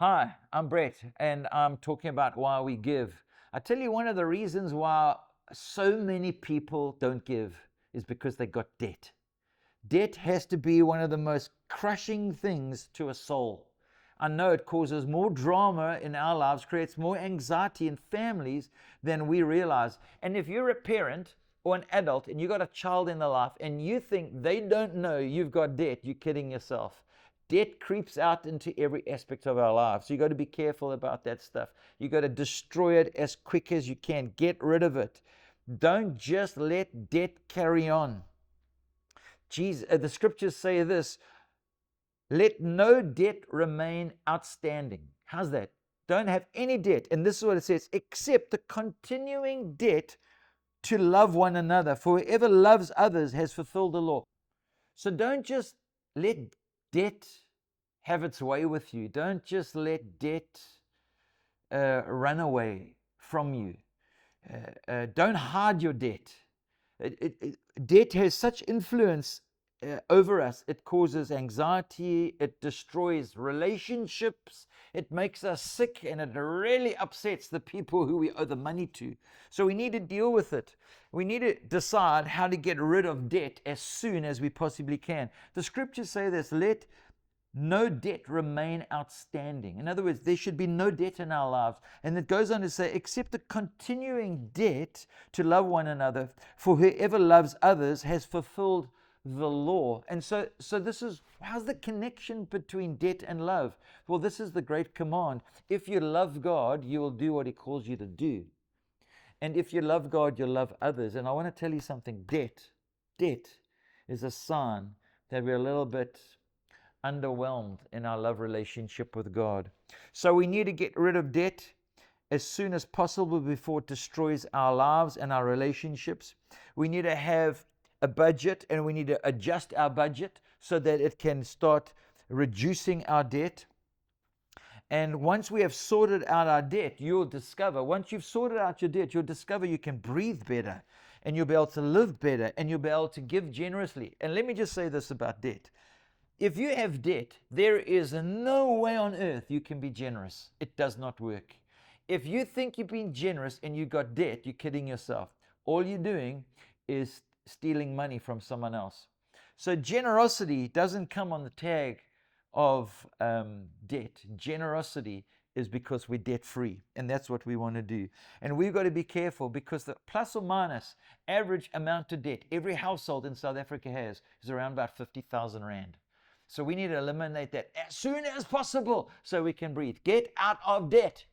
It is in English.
Hi, I'm Brett, and I'm talking about why we give. I tell you, one of the reasons why so many people don't give is because they got debt. Debt has to be one of the most crushing things to a soul. I know it causes more drama in our lives, creates more anxiety in families than we realize. And if you're a parent or an adult and you got a child in their life and you think they don't know you've got debt, you're kidding yourself. Debt creeps out into every aspect of our lives. So you got to be careful about that stuff. You got to destroy it as quick as you can. Get rid of it. Don't just let debt carry on. Jesus, the scriptures say this: let no debt remain outstanding. How's that? Don't have any debt. And this is what it says: except the continuing debt to love one another. For whoever loves others has fulfilled the law. So don't just let debt have its way with you. Don't just let debt run away from you. Don't hide your debt. Debt has such influence over us. It causes anxiety, it destroys relationships, it makes us sick, and it really upsets the people who we owe the money to. So we need to deal with it. We need to decide how to get rid of debt as soon as we possibly can. The scriptures say this: let no debt remain outstanding. In other words, there should be no debt in our lives. And it goes on to say, except the continuing debt to love one another, for whoever loves others has fulfilled the law. And so this is, how's the connection between debt and love? Well, this is the great command. If you love God, you will do what he calls you to do. And if you love God, you'll love others. And I want to tell you something: debt is a sign that we're a little bit underwhelmed in our love relationship with God. So we need to get rid of debt as soon as possible before it destroys our lives and our relationships. We need to have a budget, and we need to adjust our budget so that it can start reducing our debt. And once we have sorted out our debt, you'll discover, once you've sorted out your debt, you'll discover you can breathe better, and you'll be able to live better, and you'll be able to give generously. And let me just say this about debt: if you have debt, there is no way on earth you can be generous. It does not work. If you think you're being generous and you got debt, you're kidding yourself. All you're doing is stealing money from someone else. So generosity doesn't come on the tag of debt. Generosity is because we're debt free, and that's what we want to do. And we've got to be careful, because the plus or minus average amount of debt every household in South Africa has is around about 50,000 Rand. So we need to eliminate that as soon as possible so we can breathe. Get out of debt.